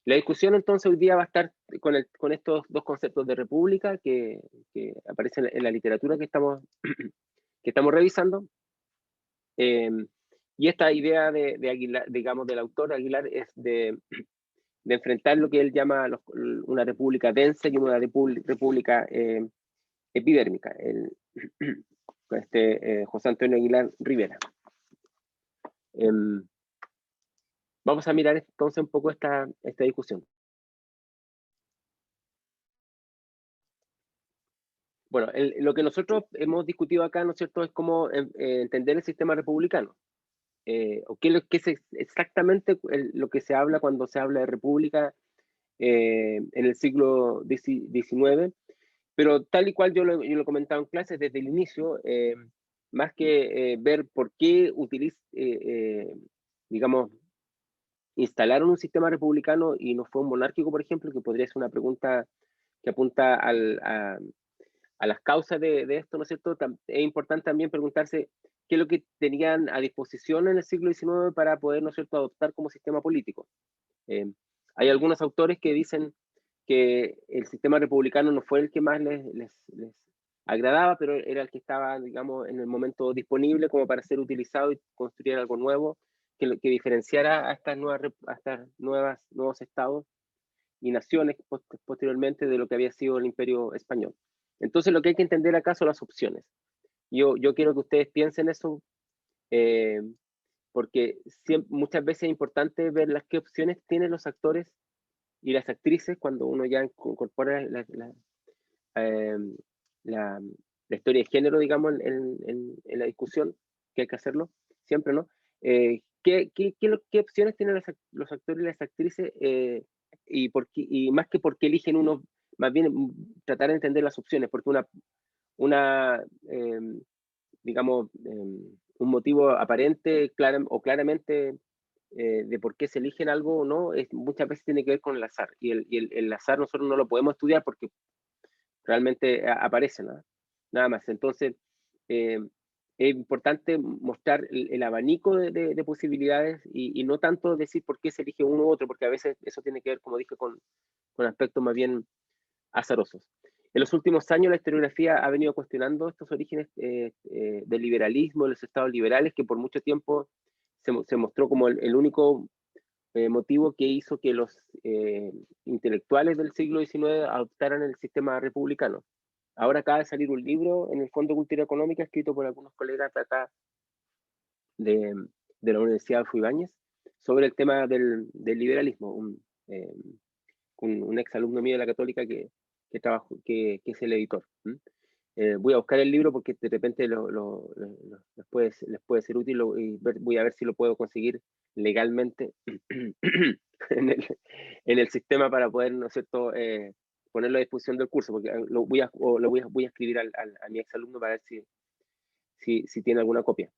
La discusión entonces hoy día va a estar con estos dos conceptos de república que aparecen en la literatura que estamos revisando. Y esta idea de Aguilar, digamos, del autor Aguilar, es de enfrentar lo que él llama una república densa y una república epidérmica, José Antonio Aguilar Rivera. Vamos a mirar entonces un poco esta discusión. Bueno, lo que nosotros hemos discutido acá, ¿no es cierto?, es cómo entender el sistema republicano. O qué es exactamente lo que se habla cuando se habla de república en el siglo XIX, pero tal y cual yo lo he comentado en clases desde el inicio, más que ver por qué digamos, instalaron un sistema republicano y no fue un monárquico, por ejemplo, que podría ser una pregunta que apunta a las causas de esto, ¿no es cierto? Es importante también preguntarse qué es lo que tenían a disposición en el siglo XIX para poder, ¿no es cierto?, adoptar como sistema político. Hay algunos autores que dicen que el sistema republicano no fue el que más les agradaba, pero era el que estaba, digamos, en el momento disponible como para ser utilizado y construir algo nuevo que diferenciara a estas nuevos estados y naciones posteriormente de lo que había sido el Imperio Español. Entonces lo que hay que entender acá son las opciones. Yo quiero que ustedes piensen eso, eh, porque muchas veces es importante ver qué opciones tienen los actores y las actrices cuando uno ya incorpora eh, la, la historia de género, digamos, en la discusión, que hay que hacerlo, siempre, ¿no? ¿Qué opciones tienen los actores y las actrices? Y más que por qué eligen uno, más bien tratar de entender las opciones, porque una digamos, un motivo aparente o claramente de por qué se eligen algo o no, muchas veces tiene que ver con el azar. Y el azar nosotros no lo podemos estudiar porque realmente aparece, nada más. Entonces, eh, es importante mostrar el abanico de posibilidades y no tanto decir por qué se elige uno u otro, porque a veces eso tiene que ver, como dije, con aspectos más bien azarosos. En los últimos años la historiografía ha venido cuestionando estos orígenes del liberalismo, de los estados liberales, que por mucho tiempo se mostró como el único motivo que hizo que los intelectuales del siglo XIX adoptaran el sistema republicano. Ahora acaba de salir un libro en el Fondo de Cultura Económica escrito por algunos colegas de acá de, de la Universidad de Ibáñez sobre el tema del liberalismo. Un ex alumno mío de la Católica que es el editor. Voy a buscar el libro porque de repente les puede ser útil y voy a ver si lo puedo conseguir legalmente en el sistema para poder, ¿no es cierto?, ponerlo a disposición del curso, porque voy a escribir a mi ex alumno para ver si tiene alguna copia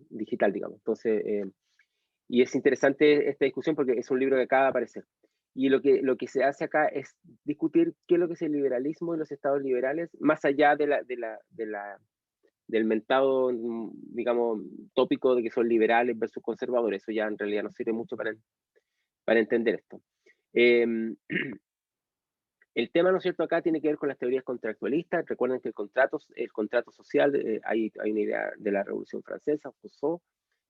digital, digamos. Entonces, y es interesante esta discusión porque es un libro que acaba de aparecer. Y lo que se hace acá es discutir qué es lo que es el liberalismo y los estados liberales, más allá del mentado, digamos, tópico de que son liberales versus conservadores. Eso ya en realidad no sirve mucho para entender esto. El tema, ¿no es cierto?, acá tiene que ver con las teorías contractualistas. Recuerden que el contrato social, hay una idea de la Revolución Francesa, Rousseau,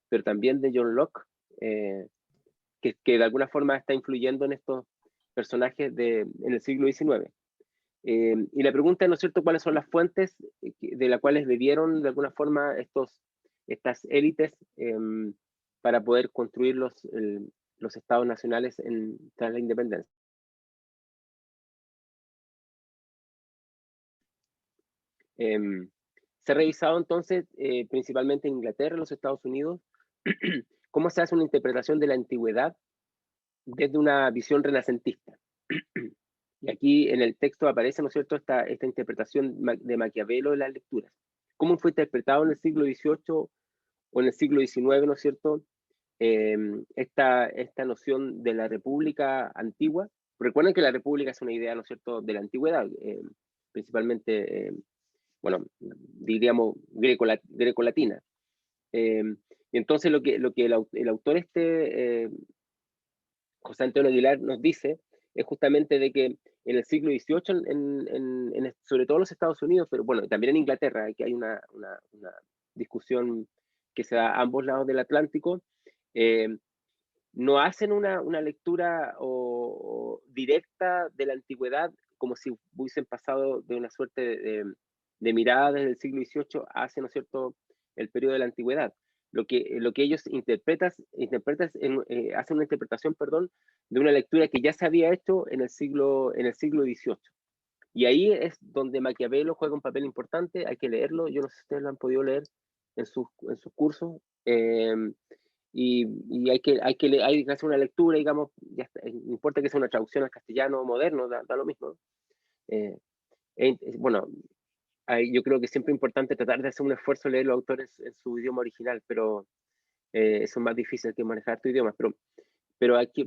pero también de John Locke, que de alguna forma está influyendo en estos personajes en el siglo XIX. Y la pregunta es, ¿no es cierto?, cuáles son las fuentes de las cuales bebieron de alguna forma estas élites para poder construir los estados nacionales tras la independencia. Se ha revisado entonces, principalmente en Inglaterra, en los Estados Unidos, cómo se hace una interpretación de la antigüedad desde una visión renacentista. Y aquí en el texto aparece, ¿no es cierto?, esta interpretación de Maquiavelo de las lecturas. ¿Cómo fue interpretado en el siglo XVIII o en el siglo XIX, ¿no es cierto?, esta noción de la república antigua. Recuerden que la república es una idea, ¿no es cierto?, de la antigüedad, principalmente, bueno, diríamos greco-latina. Y entonces lo que el autor José Antonio Aguilar nos dice es justamente de que en el siglo XVIII, sobre todo en los Estados Unidos, pero bueno, también en Inglaterra, que hay una discusión que se da a ambos lados del Atlántico, no hacen una lectura directa de la antigüedad como si hubiesen pasado de una suerte de mirada desde el siglo XVIII hacia, ¿no es cierto?, el periodo de la antigüedad. Lo que ellos hacen una interpretación, perdón, de una lectura que ya se había hecho en el siglo XVIII. Y ahí es donde Maquiavelo juega un papel importante, hay que leerlo, yo no sé si ustedes lo han podido leer en sus cursos, y hay que hacer una lectura, digamos, ya está, no importa que sea una traducción al castellano moderno, da lo mismo. Bueno, yo creo que siempre es importante tratar de hacer un esfuerzo leer los autores en su idioma original, pero eso es más difícil que manejar tu idioma, pero hay que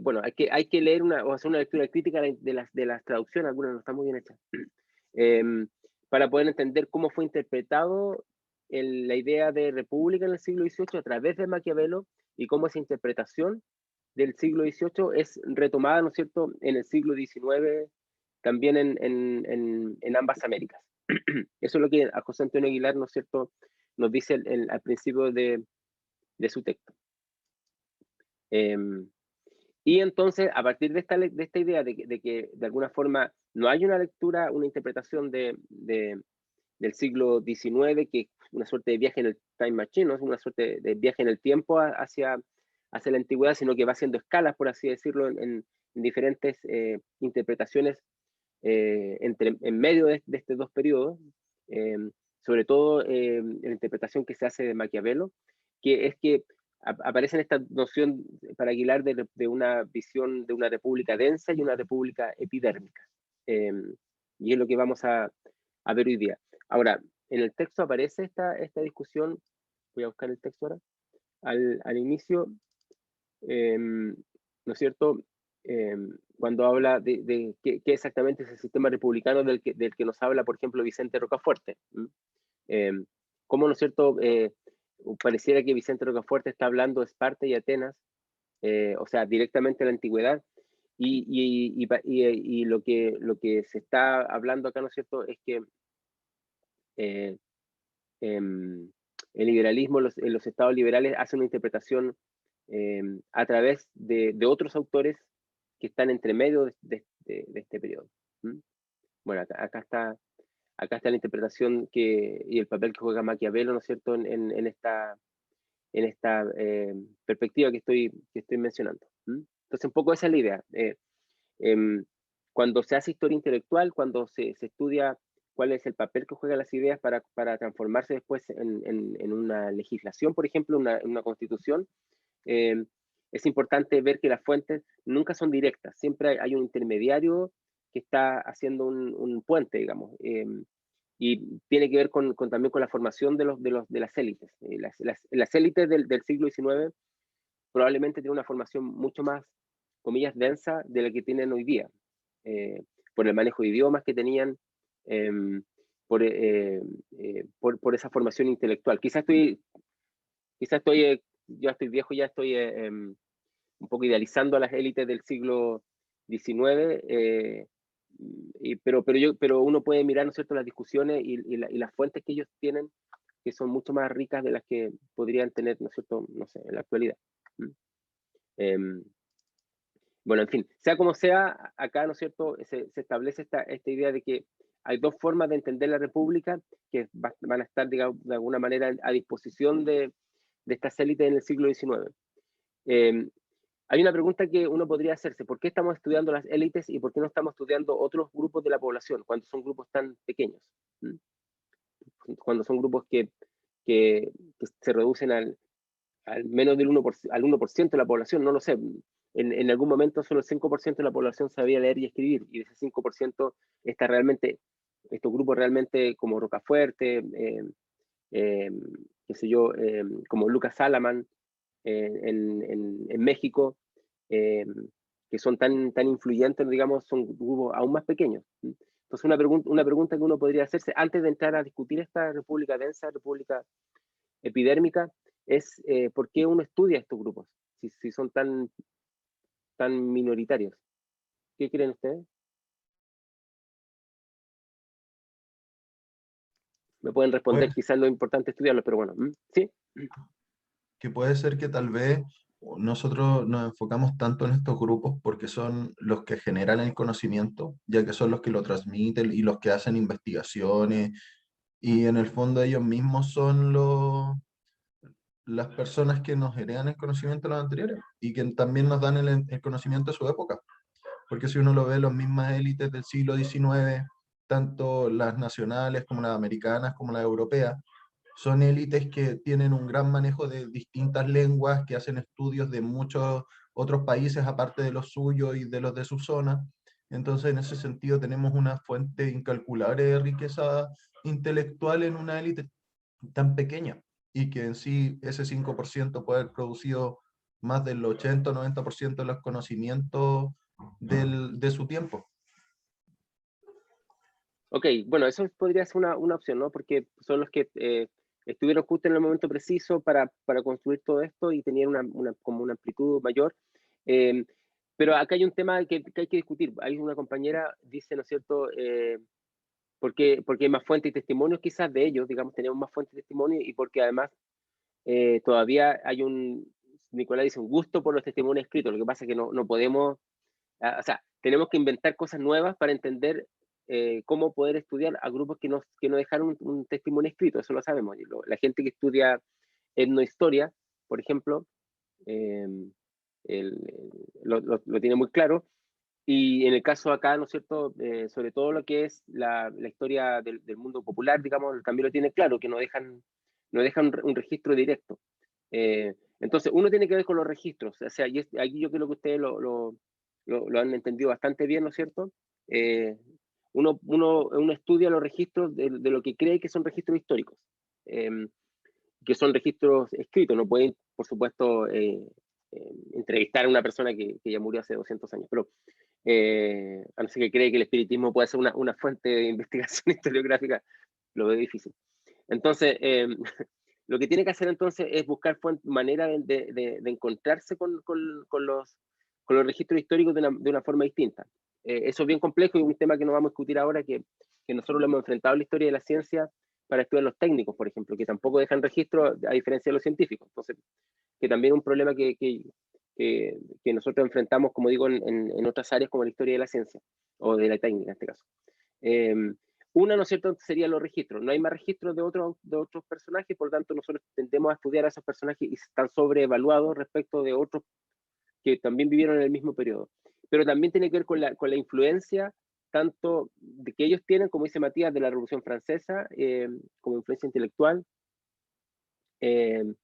leer o hacer una lectura crítica de las traducciones, algunas no están muy bien hechas, para poder entender cómo fue interpretado la idea de república en el siglo XVIII a través de Maquiavelo y cómo esa interpretación del siglo XVIII es retomada, ¿no es cierto?, en el siglo XIX, también en ambas Américas. Eso es lo que a José Antonio Aguilar, ¿no es cierto?, nos dice al principio de su texto. Y entonces, a partir de esta idea de que de alguna forma no hay una lectura, una interpretación del siglo XIX, que es una suerte de viaje en el time machine, no es una suerte de viaje en el tiempo hacia la antigüedad, sino que va haciendo escalas, por así decirlo, en diferentes interpretaciones en medio de estos dos periodos, sobre todo la interpretación que se hace de Maquiavelo, que es que aparece en esta noción para Aguilar de una visión de una república densa y una república epidérmica. Y es lo que vamos a ver hoy día. Ahora, en el texto aparece esta discusión, voy a buscar el texto ahora, al inicio, ¿no es cierto? Cuando habla de qué exactamente es el sistema republicano del que nos habla, por ejemplo, Vicente Rocafuerte. ¿Cómo, no es cierto? Pareciera que Vicente Rocafuerte está hablando de Esparta y Atenas, o sea, directamente de la antigüedad, y lo que se está hablando acá, ¿no es cierto?, es que el liberalismo, los estados liberales hacen una interpretación a través de otros autores que están entre medio de este periodo. Bueno, acá está la interpretación y el papel que juega Maquiavelo, ¿no es cierto?, en esta perspectiva que estoy mencionando. Entonces, un poco esa es la idea. Cuando se hace historia intelectual, cuando se estudia cuál es el papel que juegan las ideas para transformarse después en una legislación, por ejemplo, una constitución, es importante ver que las fuentes nunca son directas, siempre hay un intermediario que está haciendo un puente, digamos, y tiene que ver también con la formación de las élites. Las élites del siglo XIX probablemente tienen una formación mucho más, comillas, densa de la que tienen hoy día, por el manejo de idiomas que tenían, por esa formación intelectual. Ya estoy viejo, ya estoy un poco idealizando a las élites del siglo XIX, pero uno puede mirar, ¿no es cierto?, las discusiones y las fuentes que ellos tienen, que son mucho más ricas de las que podrían tener, ¿no es cierto?, no sé, en la actualidad. Bueno, en fin, sea como sea, acá, ¿no es cierto?, se establece esta idea de que hay dos formas de entender la República que van a estar, digamos, de alguna manera a disposición de estas élites en el siglo XIX. Hay una pregunta que uno podría hacerse: ¿por qué estamos estudiando las élites y por qué no estamos estudiando otros grupos de la población cuando son grupos tan pequeños? Cuando son grupos que se reducen al menos al 1% de la población, no lo sé. En algún momento solo el 5% de la población sabía leer y escribir, y de ese 5% estos grupos realmente como Rocafuerte, qué sé yo, como Lucas Salaman en México, que son tan influyentes, digamos, son grupos aún más pequeños. Entonces, una pregunta que uno podría hacerse antes de entrar a discutir esta república densa, república epidérmica, es ¿por qué uno estudia estos grupos? Si son tan tan minoritarios. ¿Qué creen ustedes? Me pueden responder, Pues quizás lo importante es estudiarlo, pero bueno, ¿sí? que puede ser que tal vez nosotros nos enfocamos tanto en estos grupos porque son los que generan el conocimiento, ya que son los que lo transmiten y los que hacen investigaciones, y en el fondo ellos mismos son las personas que nos heredan el conocimiento de los anteriores y que también nos dan el conocimiento de su época. Porque si uno lo ve, las mismas élites del siglo XIX, tanto las nacionales como las americanas como las europeas, son élites que tienen un gran manejo de distintas lenguas, que hacen estudios de muchos otros países aparte de los suyos y de los de su zona. Entonces, en ese sentido, tenemos una fuente incalculable de riqueza intelectual en una élite tan pequeña, y que en sí ese 5% puede haber producido más del 80 o 90% de los conocimientos de su tiempo. Ok, bueno, eso podría ser una opción, ¿no? Porque son los que estuvieron justo en el momento preciso para construir todo esto y tenían como una amplitud mayor. Eh, pero acá hay un tema que hay que discutir. Hay una compañera, dice, ¿no es cierto? Porque hay más fuentes y testimonios quizás de ellos, digamos, tenemos más fuentes y testimonios, y porque además todavía hay Nicolás dice, un gusto por los testimonios escritos. Lo que pasa es que no podemos, o sea, tenemos que inventar cosas nuevas para entender cómo poder estudiar a grupos que no dejaron un testimonio escrito, eso lo sabemos. La gente que estudia etnohistoria, por ejemplo, eh, lo tiene muy claro. Y en el caso acá, ¿no es cierto? Sobre todo lo que es la historia del mundo popular, digamos, también lo tiene claro, que no dejan un registro directo. Entonces, uno tiene que ver con los registros. O sea, y aquí yo creo que ustedes lo han entendido bastante bien, ¿no es cierto? Uno estudia los registros de lo que cree que son registros históricos, eh, que son registros escritos. No pueden, por supuesto, entrevistar a una persona que ya murió hace 200 años, pero a no ser que cree que el espiritismo puede ser una fuente de investigación historiográfica, lo veo difícil. Entonces, lo que tiene que hacer entonces es buscar manera de encontrarse con los registros históricos de una forma distinta. Eso es bien complejo y un tema que no vamos a discutir ahora, que nosotros lo hemos enfrentado en la historia de la ciencia para estudiar los técnicos, por ejemplo, que tampoco dejan registro a diferencia de los científicos. Entonces, que también es un problema que nosotros enfrentamos, como digo, en otras áreas como la historia de la ciencia, o de la técnica en este caso. Eh, una, ¿no es cierto?, sería los registros. No hay más registros de otros personajes, por lo tanto nosotros tendemos a estudiar a esos personajes y están sobreevaluados respecto de otros que también vivieron en el mismo periodo. Pero también tiene que ver con la influencia tanto de que ellos tienen, como dice Matías, de la Revolución Francesa, como influencia intelectual, eh,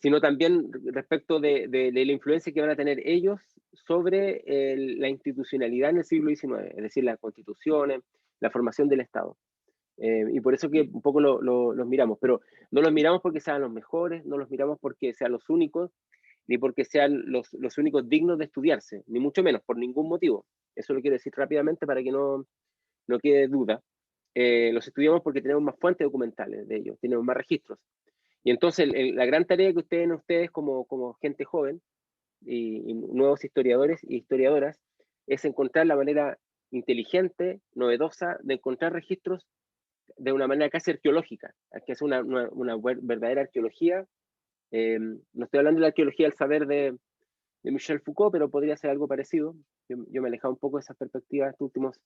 sino también respecto de la influencia que van a tener ellos sobre la institucionalidad en el siglo XIX, es decir, las constituciones, la formación del Estado. Y por eso que un poco los miramos, pero no los miramos porque sean los mejores, no los miramos porque sean los únicos, ni porque sean los únicos dignos de estudiarse, ni mucho menos, por ningún motivo. Eso lo quiero decir rápidamente para que no quede duda. Los estudiamos porque tenemos más fuentes documentales de ellos, tenemos más registros. Y entonces la gran tarea que ustedes como gente joven y nuevos historiadores y historiadoras es encontrar la manera inteligente, novedosa, de encontrar registros de una manera casi arqueológica, que es una verdadera arqueología. No estoy hablando de la arqueología del saber de Michel Foucault, pero podría ser algo parecido. Yo me he alejado un poco de esas perspectivas estos últimos,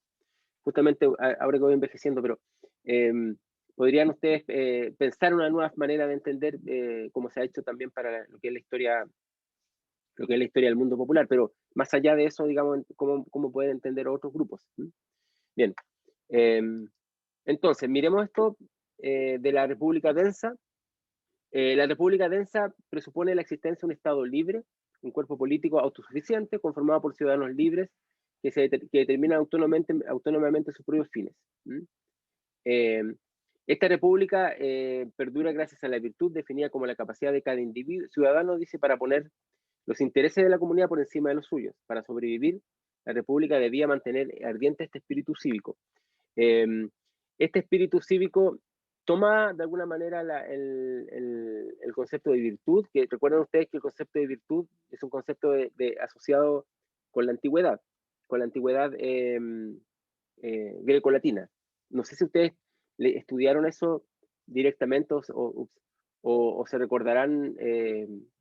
justamente ahora que voy envejeciendo, pero eh, podrían ustedes pensar una nueva manera de entender cómo se ha hecho también para lo que es la historia, del mundo popular, pero más allá de eso, digamos, cómo pueden entender otros grupos. Bien, eh, entonces, miremos esto de la República Densa. La República Densa presupone la existencia de un Estado libre, un cuerpo político autosuficiente, conformado por ciudadanos libres que determinan autónomamente sus propios fines. Eh, esta república perdura gracias a la virtud definida como la capacidad de cada individuo ciudadano, dice, para poner los intereses de la comunidad por encima de los suyos. Para sobrevivir, la república debía mantener ardiente este espíritu cívico. Eh, este espíritu cívico toma de alguna manera el concepto de virtud, que recuerden ustedes que el concepto de virtud es un concepto asociado con la antigüedad greco-latina. No sé si ustedes estudiaron eso directamente o se recordarán,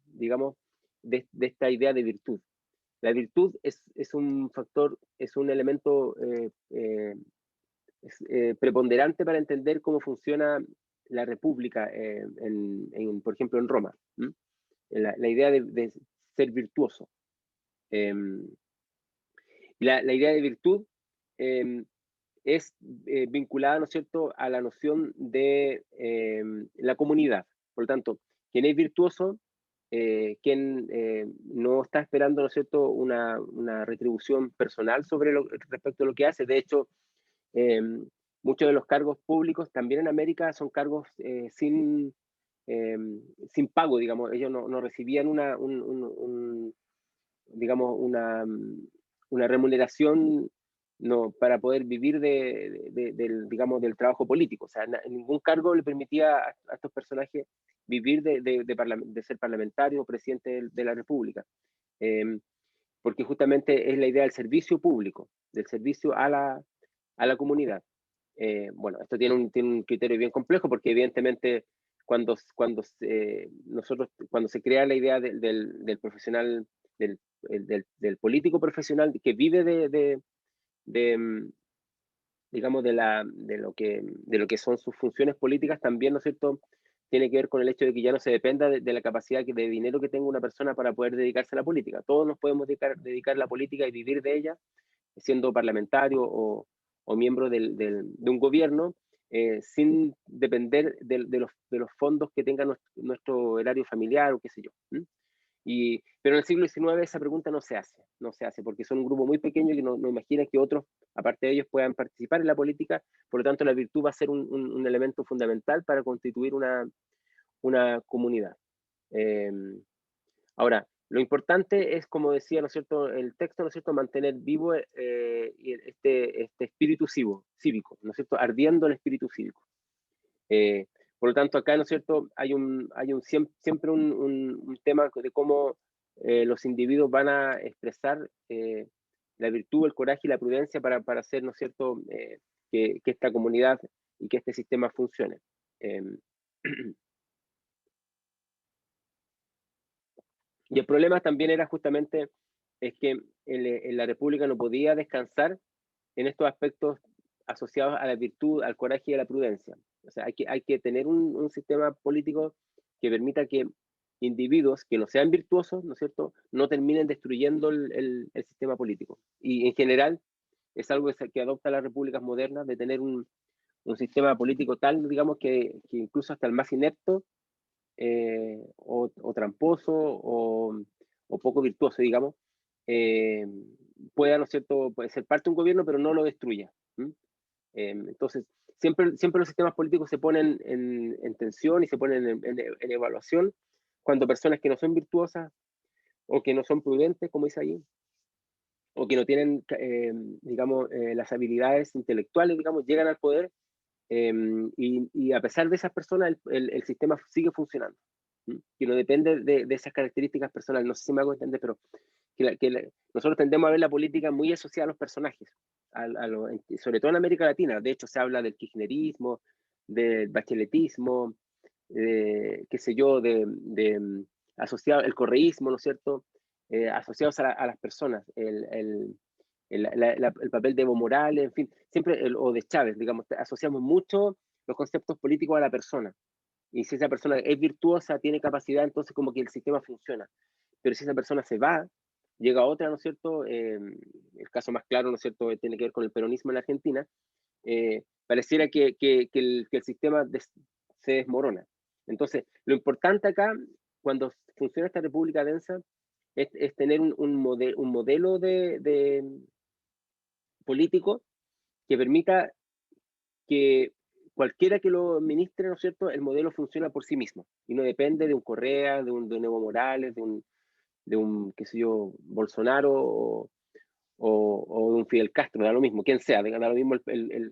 digamos, de esta idea de virtud. La virtud es un factor, es un elemento preponderante para entender cómo funciona la república, por ejemplo, en Roma. La idea de ser virtuoso. La idea de virtud es vinculada, ¿no es cierto?, a la noción de la comunidad. Por lo tanto, quien es virtuoso, quien no está esperando, ¿no es cierto?, una retribución personal respecto a lo que hace. De hecho, muchos de los cargos públicos también en América son cargos sin pago, digamos. Ellos no recibían digamos, una remuneración para poder vivir digamos, del trabajo político. O sea, ningún cargo le permitía a estos personajes vivir de ser parlamentario o presidente de la República. Porque justamente es la idea del servicio público, del servicio a la comunidad. Bueno, esto tiene un criterio bien complejo porque evidentemente cuando se crea la idea del profesional, del político profesional que vive digamos, de lo que son sus funciones políticas, también, ¿no es cierto?, tiene que ver con el hecho de que ya no se dependa de la capacidad de dinero que tenga una persona para poder dedicarse a la política. Todos nos podemos dedicar a la política y vivir de ella, siendo parlamentario o miembro de un gobierno, sin depender de los fondos que tenga nuestro erario familiar o qué sé yo. Pero en el siglo XIX esa pregunta no se hace, porque son un grupo muy pequeño que no imagina que otros, aparte de ellos, puedan participar en la política. Por lo tanto, la virtud va a ser un elemento fundamental para constituir una comunidad. Ahora, lo importante es, como decía, ¿no es cierto?, el texto, ¿no es cierto?, mantener vivo este espíritu cívico, ¿no es cierto?, ardiendo el espíritu cívico. Por lo tanto, acá, ¿no es cierto?, hay siempre un tema de cómo los individuos van a expresar la virtud, el coraje y la prudencia para hacer, ¿no es cierto?, que esta comunidad y que este sistema funcione. Y el problema también era justamente es que en la República no podía descansar en estos aspectos asociados a la virtud, al coraje y a la prudencia. O sea, hay que tener un sistema político que permita que individuos que no sean virtuosos, ¿no es cierto?, no terminen destruyendo el sistema político. Y en general es algo que adopta las repúblicas modernas, de tener un sistema político tal, digamos, que incluso hasta el más inepto o tramposo o poco virtuoso, digamos, pueda, ¿no es cierto?, puede ser parte de un gobierno, pero no lo destruya. Entonces, siempre los sistemas políticos se ponen en tensión y se ponen en evaluación cuando personas que no son virtuosas o que no son prudentes, como dice ahí, o que no tienen, digamos, las habilidades intelectuales, digamos, llegan al poder y a pesar de esas personas el sistema sigue funcionando, que no depende de esas características personales. No sé si me hago entender, pero nosotros tendemos a ver la política muy asociada a los personajes, sobre todo en América Latina. De hecho, se habla del kirchnerismo, del bacheletismo, qué sé yo, asociado el correísmo, ¿no es cierto?, asociados a las personas, el papel de Evo Morales, en fin, siempre, o de Chávez, digamos, asociamos mucho los conceptos políticos a la persona. Y si esa persona es virtuosa, tiene capacidad, entonces como que el sistema funciona. Pero si esa persona se va, llega otra, ¿no es cierto? El caso más claro, ¿no es cierto?, tiene que ver con el peronismo en Argentina. Pareciera que el sistema se desmorona. Entonces, lo importante acá, cuando funciona esta república densa, es tener un modelo de político que permita que cualquiera que lo administre, ¿no es cierto?, el modelo funciona por sí mismo y no depende de un Correa, de un Evo Morales, de un, qué sé yo, Bolsonaro o de un Fidel Castro, da lo mismo, quien sea, da lo mismo el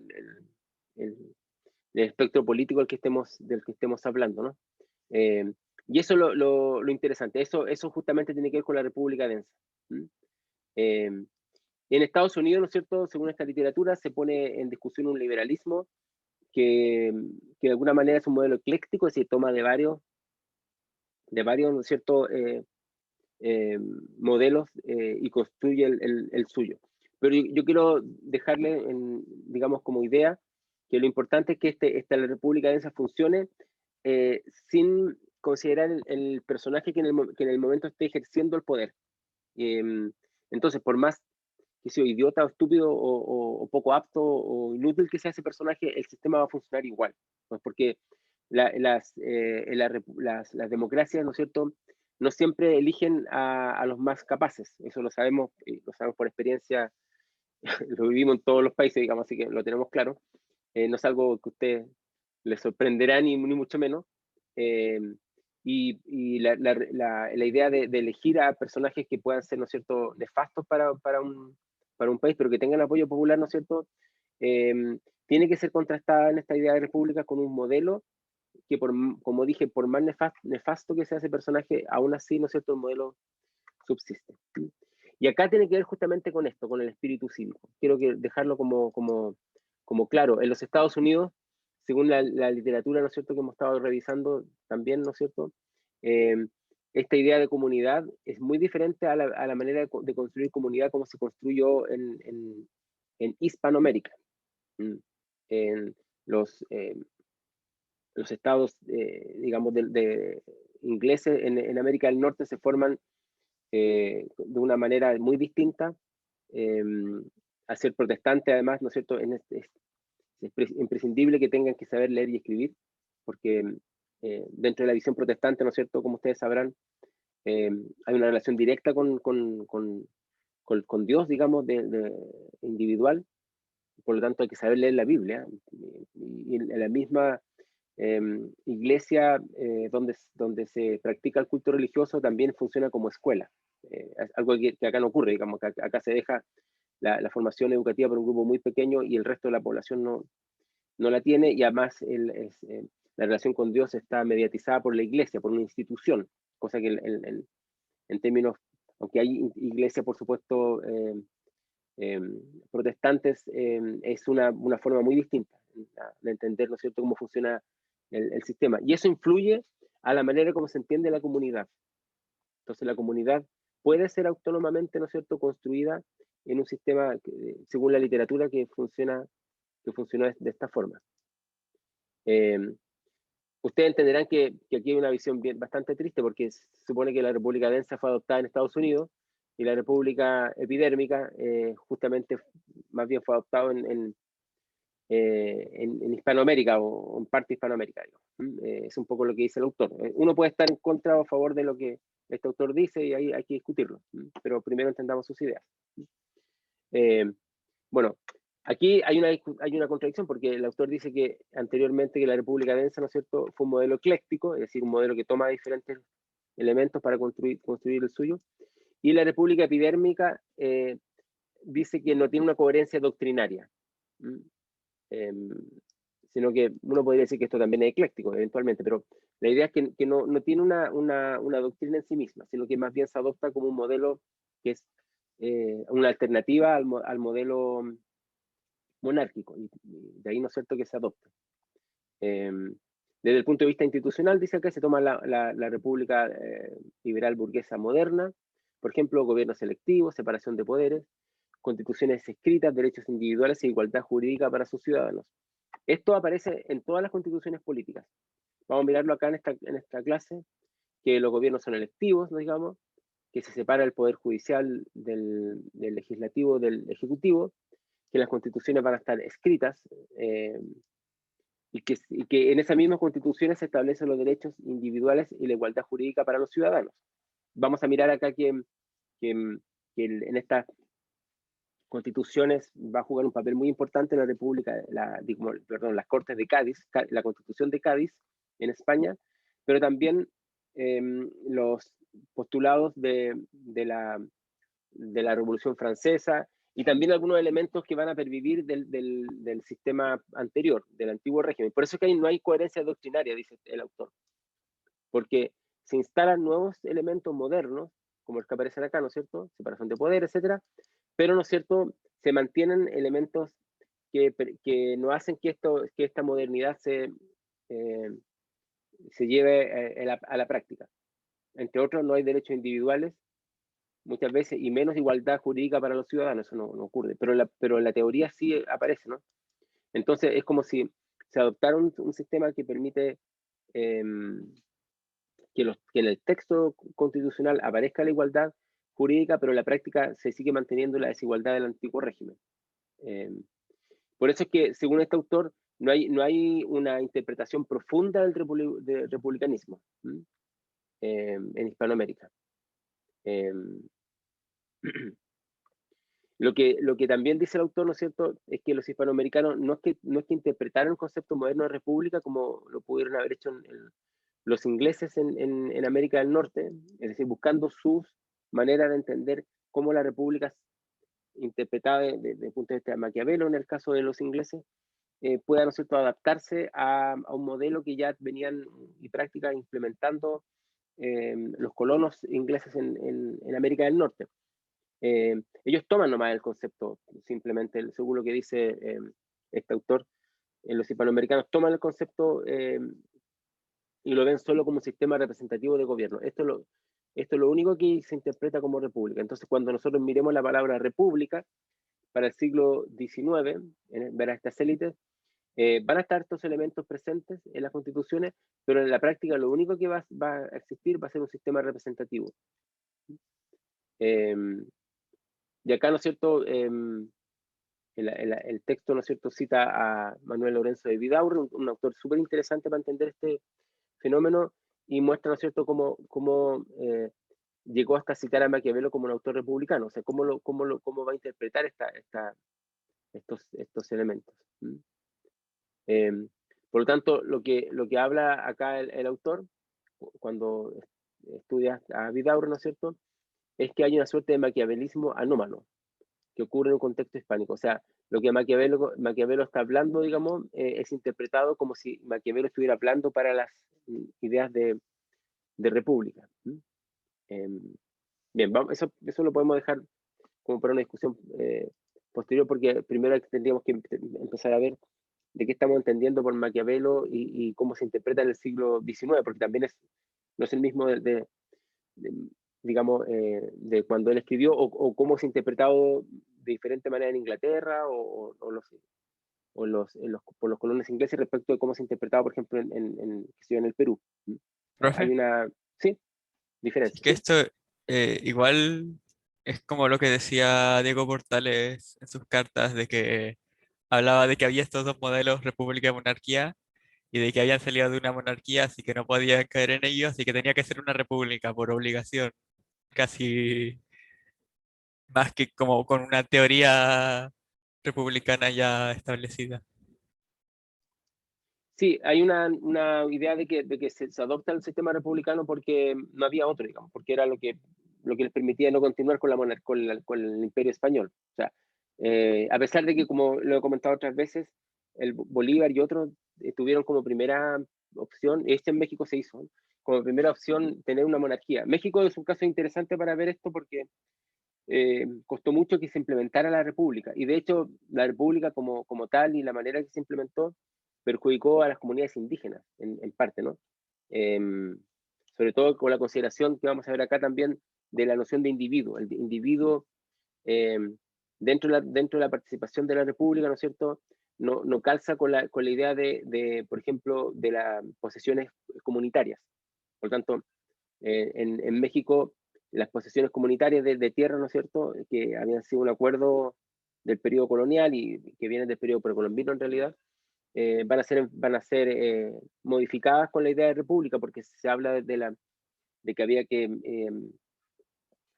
espectro político del que estemos hablando, ¿no? Y eso es lo interesante, eso justamente tiene que ver con la república densa. En Estados Unidos, ¿no es cierto?, según esta literatura, se pone en discusión un liberalismo que de alguna manera es un modelo ecléctico, es decir, toma de varios, ¿no es cierto?, modelos y construye el suyo. Pero yo quiero dejarle, digamos, como idea que lo importante es que esta República Densa funcione sin considerar el personaje que en el momento esté ejerciendo el poder. Entonces, por más que sea idiota o estúpido o poco apto o inútil que sea ese personaje, el sistema va a funcionar igual. Pues porque las democracias, ¿no es cierto?, no siempre eligen a los más capaces. Eso lo sabemos por experiencia, lo vivimos en todos los países, digamos, así que lo tenemos claro. No es algo que a usted les sorprenderá ni mucho menos. Eh, y la idea de elegir a personajes que puedan ser, ¿no es cierto?, nefastos para un país, pero que tengan apoyo popular, ¿no es cierto?, eh, tiene que ser contrastada en esta idea de república con un modelo que, como dije, por más nefasto que sea ese personaje, aún así, ¿no es cierto?, el modelo subsiste. Y acá tiene que ver justamente con esto, con el espíritu cívico. Quiero dejarlo como claro. En los Estados Unidos, según la literatura, ¿no es cierto?, que hemos estado revisando también, ¿no es cierto?, eh, esta idea de comunidad es muy diferente a la manera de construir comunidad como se construyó en Hispanoamérica. En los estados, digamos, de ingleses en América del Norte se forman de una manera muy distinta. eh, Al ser protestante, además, ¿no es cierto?, es imprescindible que tengan que saber leer y escribir, porque dentro de la visión protestante, ¿no es cierto?, como ustedes sabrán, hay una relación directa con Dios, digamos, individual. Por lo tanto hay que saber leer la Biblia. Y en la misma iglesia donde se practica el culto religioso también funciona como escuela. Es algo que acá no ocurre, digamos, que acá se deja la formación educativa para un grupo muy pequeño y el resto de la población no la tiene, y además la relación con Dios está mediatizada por la iglesia, por una institución, cosa que en términos, aunque hay iglesia, por supuesto, eh, protestantes, es una forma muy distinta de entender, ¿no es cierto?, cómo funciona el sistema. Y eso influye a la manera como se entiende la comunidad. Entonces la comunidad puede ser autónomamente, ¿no es cierto?, construida en un sistema, según la literatura, que funciona de esta forma. Eh, Ustedes entenderán que aquí hay una visión bastante triste, porque se supone que la República Densa fue adoptada en Estados Unidos y la República Epidérmica justamente más bien fue adoptado en Hispanoamérica o en parte Hispanoamérica, digamos. Es un poco lo que dice el autor. Uno puede estar en contra o a favor de lo que este autor dice y ahí hay que discutirlo, pero primero entendamos sus ideas. Eh, bueno, aquí hay una contradicción, porque el autor dice que anteriormente que la República Densa, ¿no es cierto?, fue un modelo ecléctico, es decir, un modelo que toma diferentes elementos para construir el suyo, y la República Epidérmica dice que no tiene una coherencia doctrinaria. Eh, Sino que uno podría decir que esto también es ecléctico, eventualmente, pero la idea es que no tiene una doctrina en sí misma, sino que más bien se adopta como un modelo que es una alternativa al modelo monárquico, y de ahí, ¿no es cierto?, que se adopta. Desde el punto de vista institucional, dice acá, se toma la República Liberal Burguesa moderna, por ejemplo, gobierno selectivo, separación de poderes, constituciones escritas, derechos individuales e igualdad jurídica para sus ciudadanos. Esto aparece en todas las constituciones políticas. Vamos a mirarlo acá en esta clase, que los gobiernos son electivos, digamos, que se separa el poder judicial del legislativo del ejecutivo, que las constituciones van a estar escritas y que en esas mismas constituciones se establecen los derechos individuales y la igualdad jurídica para los ciudadanos. Vamos a mirar acá que en estas constituciones va a jugar un papel muy importante en la República, las Cortes de Cádiz, la Constitución de Cádiz en España, pero también los postulados de la Revolución Francesa, y también algunos elementos que van a pervivir del sistema anterior, del antiguo régimen. Por eso es que no hay coherencia doctrinaria, dice el autor, porque se instalan nuevos elementos modernos, como el que aparecen acá, ¿no es cierto? Separación de poder, etcétera, pero, ¿no es cierto?, se mantienen elementos que no hacen que esta modernidad se lleve a la práctica. Entre otros, no hay derechos individuales muchas veces y menos igualdad jurídica para los ciudadanos, eso no ocurre, pero en la teoría sí aparece, ¿no? Entonces es como si se adoptara un sistema que permite que en el texto constitucional aparezca la igualdad jurídica, pero en la práctica se sigue manteniendo la desigualdad del antiguo régimen. Por eso es que, según este autor, no hay una interpretación profunda del republicanismo en Hispanoamérica. Lo que también dice el autor, ¿no es cierto?, es que los hispanoamericanos no es que interpretaron el concepto moderno de república como lo pudieron haber hecho los ingleses en América del Norte, es decir, buscando sus maneras de entender cómo la república, interpretada desde el punto de vista de Maquiavelo, en el caso de los ingleses, pueda, ¿no es cierto?, adaptarse a un modelo que ya venían y práctica implementando los colonos ingleses en América del Norte. Ellos toman nomás el concepto, simplemente, según lo que dice este autor, los hispanoamericanos toman el concepto y lo ven solo como un sistema representativo de gobierno. Esto es lo único que se interpreta como república. Entonces, cuando nosotros miremos la palabra república para el siglo XIX, ver a estas élites, van a estar estos elementos presentes en las constituciones, pero en la práctica lo único que va a existir va a ser un sistema representativo. Y acá, ¿no es cierto?, el texto, ¿no es cierto?, cita a Manuel Lorenzo de Vidaurre, un autor súper interesante para entender este fenómeno, y muestra, ¿no es cierto?, cómo llegó hasta citar a Maquiavelo como un autor republicano, o sea, cómo va a interpretar estos elementos. Por lo tanto, lo que habla acá el autor, cuando estudia a Vidaurre, ¿no es cierto?, es que hay una suerte de maquiavelismo anómalo que ocurre en un contexto hispánico. O sea, lo que Maquiavelo está hablando, digamos, es interpretado como si Maquiavelo estuviera hablando para las ideas de república. Bien, eso lo podemos dejar como para una discusión posterior, porque primero tendríamos que empezar a ver de qué estamos entendiendo por Maquiavelo y cómo se interpreta en el siglo XIX, porque también no es el mismo digamos, de cuando él escribió o cómo se ha interpretado de diferente manera en Inglaterra por los colonos ingleses respecto de cómo se ha interpretado, por ejemplo, en el Perú. Hay Profe, una, sí, es diferencia, que ¿sí? esto igual es como lo que decía Diego Portales en sus cartas, de que hablaba de que había estos dos modelos, república y monarquía, y de que habían salido de una monarquía, así que no podían caer en ellos, así que tenía que ser una república por obligación, casi más que como con una teoría republicana ya establecida. Sí, hay una idea de que se adopta el sistema republicano porque no había otro, digamos, porque era lo que les permitía no continuar con con el imperio español. O sea, a pesar de que, como lo he comentado otras veces, el Bolívar y otros tuvieron como primera opción, en México se hizo, ¿no?, como primera opción tener una monarquía. México es un caso interesante para ver esto porque costó mucho que se implementara la república, y de hecho la república como tal y la manera que se implementó perjudicó a las comunidades indígenas en parte, ¿no? Sobre todo con la consideración que vamos a ver acá también de la noción de individuo. El individuo dentro de la participación de la república, ¿no es cierto?, no calza con la idea por ejemplo, de las posesiones comunitarias. Por lo tanto, en México, las posesiones comunitarias de tierra, ¿no es cierto?, que habían sido un acuerdo del periodo colonial y que vienen del periodo precolombino en realidad, van a ser modificadas con la idea de república, porque se habla de que había que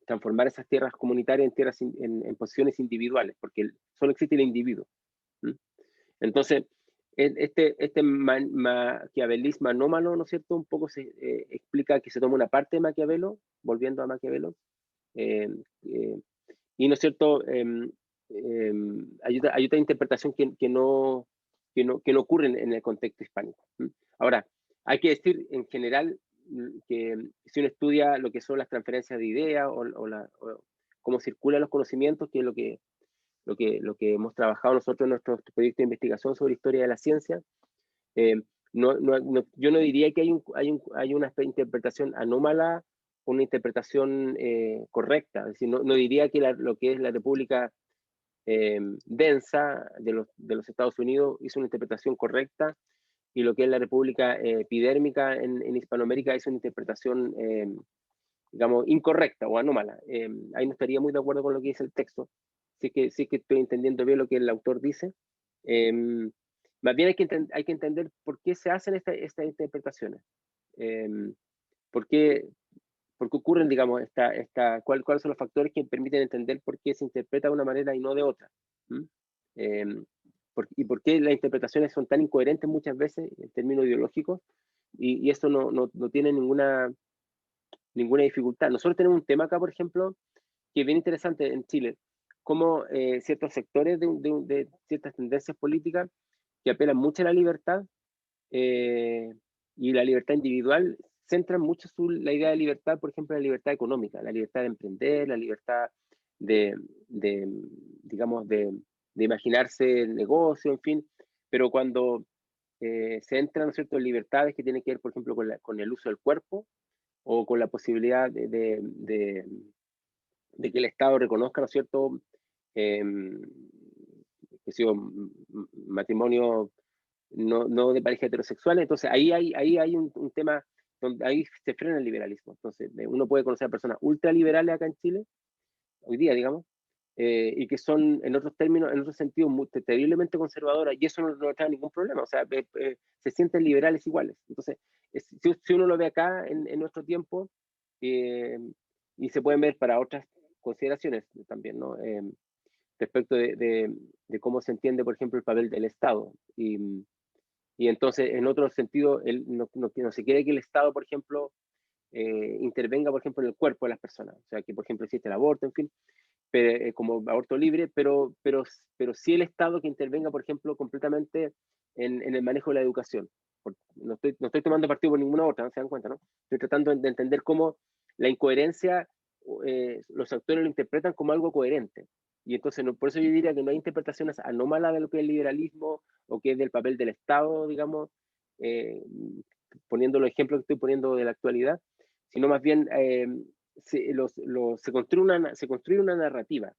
transformar esas tierras comunitarias en tierras en posesiones individuales, porque solo existe el individuo. ¿Mm? Entonces, este maquiavelismo anómalo, ¿no es cierto?, un poco se explica que se toma una parte de Maquiavelo, volviendo a Maquiavelo, eh, eh, y, ¿no es cierto?, hay otra interpretación que no ocurre en el contexto hispánico. Ahora, hay que decir, en general, que si uno estudia lo que son las transferencias de ideas o cómo circulan los conocimientos, que es lo que hemos trabajado nosotros en nuestro proyecto de investigación sobre historia de la ciencia, yo no diría que hay una interpretación anómala o una interpretación correcta. Es decir, no diría que lo que es la República densa de los Estados Unidos hizo una interpretación correcta, y lo que es la República epidérmica en Hispanoamérica hizo una interpretación, digamos, incorrecta o anómala. Ahí no estaría muy de acuerdo con lo que dice el texto. Sí que estoy entendiendo bien lo que el autor dice. Más bien hay que entender por qué se hacen estas interpretaciones. ¿Por qué ocurren, digamos, cuáles son los factores que permiten entender por qué se interpreta de una manera y no de otra? Y por qué las interpretaciones son tan incoherentes muchas veces en términos ideológicos, y esto no tiene ninguna dificultad. Nosotros tenemos un tema acá, por ejemplo, que es bien interesante en Chile, cómo ciertos sectores de ciertas tendencias políticas que apelan mucho a la libertad y la libertad individual, centran mucho la idea de libertad, por ejemplo, la libertad económica, la libertad de emprender, la libertad digamos, de imaginarse el negocio, en fin, pero cuando se entran, ¿no es cierto?, libertades que tienen que ver, por ejemplo, con el uso del cuerpo, o con la posibilidad de que el Estado reconozca, ¿no es cierto?, que sea matrimonio no de pareja heterosexuales. Entonces ahí hay un tema donde ahí se frena el liberalismo. Entonces uno puede conocer a personas ultraliberales acá en Chile, hoy día, digamos, y que son, en otros términos, en otros sentidos, terriblemente conservadoras, y eso no trae ningún problema. O sea, se sienten liberales iguales. Entonces, si uno lo ve acá en nuestro tiempo, y se pueden ver para otras consideraciones también, ¿no? Respecto de cómo se entiende, por ejemplo, el papel del Estado. Y entonces, en otro sentido, no se quiere que el Estado, por ejemplo, intervenga, por ejemplo, en el cuerpo de las personas. O sea, que, por ejemplo, existe el aborto, en fin, como aborto libre, pero sí el Estado que intervenga, por ejemplo, completamente en el manejo de la educación. No estoy tomando partido por ninguna otra, ¿no se dan cuenta, no? Estoy tratando de entender cómo la incoherencia, los actores lo interpretan como algo coherente. Y entonces, por eso yo diría que no hay interpretaciones anómalas de lo que es el liberalismo o que es del papel del Estado, digamos, poniendo los ejemplos que estoy poniendo de la actualidad, sino más bien se construye una narrativa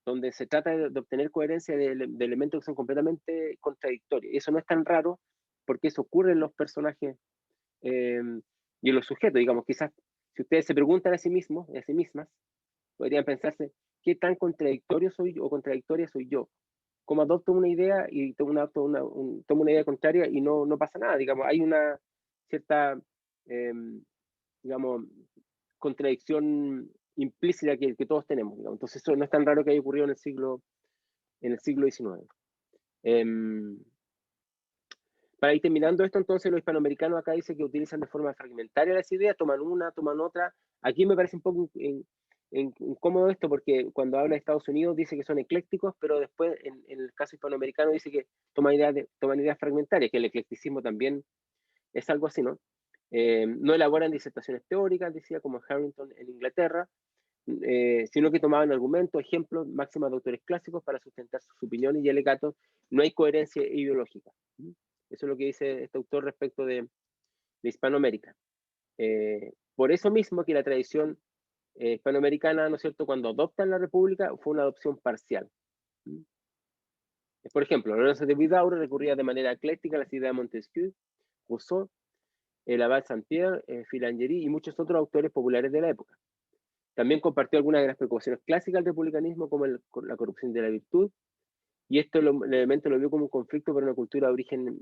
donde se trata de obtener coherencia de elementos que son completamente contradictorios. Y eso no es tan raro, porque eso ocurre en los personajes y en los sujetos. Digamos, quizás si ustedes se preguntan a sí mismos, a sí mismas, podrían pensarse, ¿qué tan contradictorio soy yo o contradictoria soy yo? ¿Cómo adopto una idea y tomo una idea contraria y no pasa nada? Digamos, hay una cierta, digamos, contradicción implícita que todos tenemos, digamos. Entonces eso no es tan raro que haya ocurrido en el siglo XIX. Para ir terminando esto, entonces, los hispanoamericanos acá dicen que utilizan de forma fragmentaria las ideas, toman una, toman otra. Aquí me parece un poco incómodo esto, porque cuando habla de Estados Unidos dice que son eclécticos, pero después, en el caso hispanoamericano, dice que toman ideas fragmentarias, que el eclecticismo también es algo así, ¿no? No elaboran disertaciones teóricas, decía, como Harrington en Inglaterra, sino que tomaban argumentos, ejemplos, máximas de autores clásicos para sustentar sus opiniones y alegatos. No hay coherencia ideológica. Eso es lo que dice este autor respecto de Hispanoamérica. Por eso mismo que la tradición hispanoamericana, ¿no es cierto?, cuando adoptan la república, fue una adopción parcial. Por ejemplo, Lorenzo de Vidaurre recurría de manera ecléctica a las ideas de Montesquieu, Rousseau, el abad Saint-Pierre, Filangerie y muchos otros autores populares de la época. También compartió algunas de las preocupaciones clásicas del republicanismo, como la corrupción de la virtud, y esto el elemento lo vio como un conflicto para una cultura de origen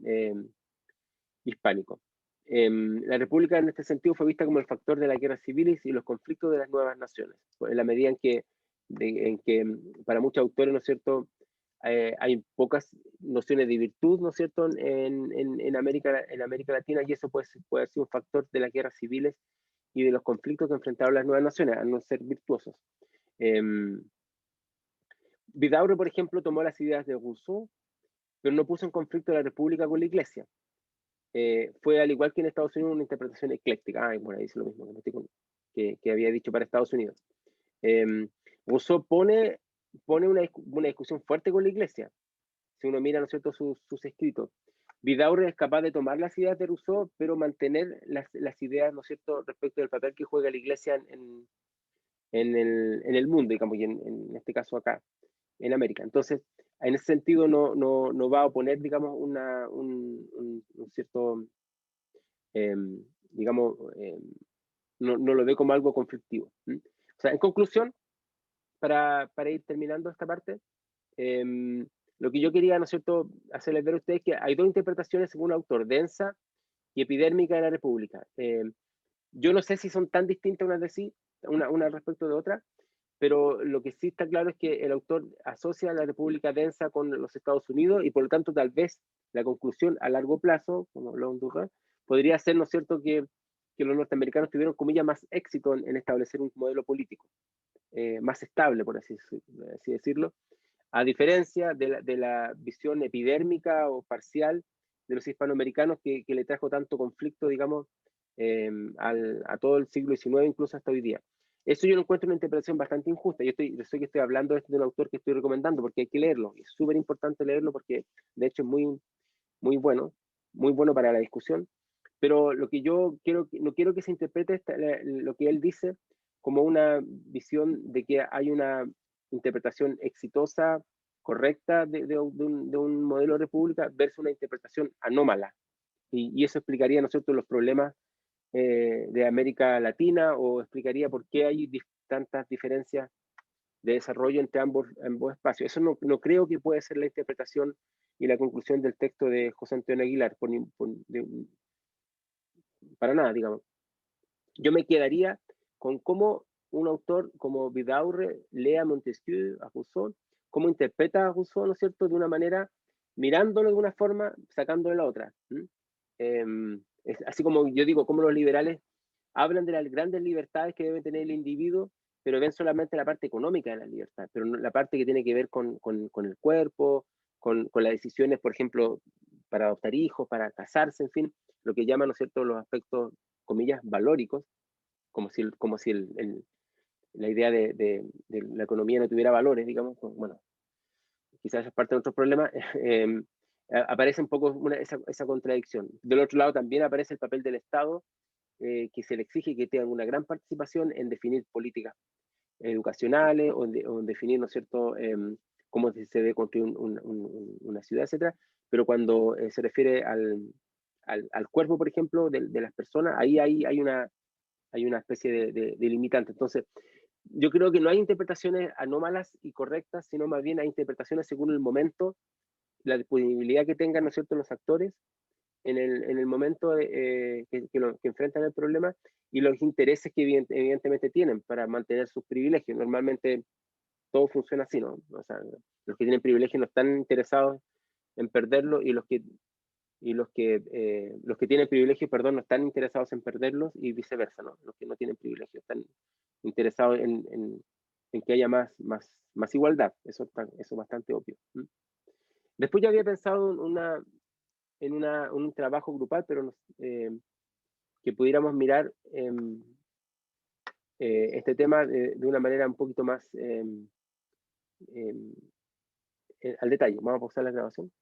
hispánico. La república en este sentido fue vista como el factor de las guerras civiles y los conflictos de las nuevas naciones, en la medida en que para muchos autores, ¿no es cierto?, hay pocas nociones de virtud, ¿no es cierto?, en América Latina, y eso puede ser un factor de las guerras civiles y de los conflictos que enfrentaron las nuevas naciones, al no ser virtuosos. Vidaurre, por ejemplo, tomó las ideas de Rousseau, pero no puso en conflicto la república con la iglesia. fue, al igual que en Estados Unidos, una interpretación ecléctica. Bueno, dice lo mismo que había dicho para Estados Unidos. Rousseau pone una discusión fuerte con la Iglesia. Si uno mira, ¿no es cierto?, sus escritos. Vidaurre es capaz de tomar las ideas de Rousseau, pero mantener las ideas, ¿no es cierto?, respecto del papel que juega la Iglesia en el mundo, digamos, y en este caso acá, en América. Entonces, en ese sentido no va a oponer, digamos, un cierto, digamos, no lo ve como algo conflictivo. O sea, en conclusión, para ir terminando esta parte, lo que yo quería, ¿no es cierto?, hacerles ver a ustedes que hay dos interpretaciones según el autor, densa y epidérmica de la República. Yo no sé si son tan distintas unas de sí, una respecto de otra, pero lo que sí está claro es que el autor asocia a la República densa con los Estados Unidos y por lo tanto tal vez la conclusión a largo plazo, como habló Durán, podría ser, ¿no es cierto?, que los norteamericanos tuvieron, comillas, más éxito en establecer un modelo político más estable, por así decirlo, a diferencia de la visión epidérmica o parcial de los hispanoamericanos que le trajo tanto conflicto, digamos, a todo el siglo XIX, incluso hasta hoy día. Eso yo lo encuentro una interpretación bastante injusta. Yo sé que estoy hablando de un autor que estoy recomendando porque hay que leerlo. Es súper importante leerlo porque de hecho es muy bueno para la discusión. Pero lo que yo no quiero que se interprete lo que él dice como una visión de que hay una interpretación exitosa, correcta de un modelo de república versus una interpretación anómala. Y eso explicaría, ¿no es cierto?, los problemas de América Latina o explicaría por qué hay tantas diferencias de desarrollo entre ambos espacios. Eso no creo que pueda ser la interpretación y la conclusión del texto de José Antonio Aguilar, para nada, digamos. Yo me quedaría con cómo un autor como Vidaurre lee a Montesquieu, a Rousseau, cómo interpreta a Rousseau, ¿no es cierto?, de una manera, mirándolo de una forma, sacándole la otra. Es así como yo digo, como los liberales hablan de las grandes libertades que debe tener el individuo, pero ven solamente la parte económica de la libertad, pero no la parte que tiene que ver con el cuerpo, con las decisiones, por ejemplo, para adoptar hijos, para casarse, en fin, lo que llaman, ¿no es cierto?, los aspectos, comillas, valóricos, como si la idea de la economía no tuviera valores, digamos. Bueno, quizás es parte de otros problemas. Aparece un poco esa contradicción. Del otro lado también aparece el papel del Estado, que se le exige que tenga una gran participación en definir políticas educacionales o en definir, ¿no es cierto?, cómo se debe construir una ciudad, etcétera. Pero cuando se refiere al cuerpo, por ejemplo, de las personas, ahí hay una especie de limitante. Entonces, yo creo que no hay interpretaciones anómalas y correctas, sino más bien hay interpretaciones según el momento, la disponibilidad que tengan, ¿no es cierto?, los actores en el momento que enfrentan el problema y los intereses que evidentemente tienen para mantener sus privilegios. Normalmente todo funciona así, ¿no? O sea, los que tienen privilegios no están interesados en perderlo y los que tienen privilegios, perdón, no están interesados en perderlos y viceversa, ¿no? Los que no tienen privilegios están interesados en que haya más igualdad. Eso es bastante obvio. Después yo había pensado en un trabajo grupal, pero que pudiéramos mirar este tema de una manera un poquito más al detalle. Vamos a pausar la grabación.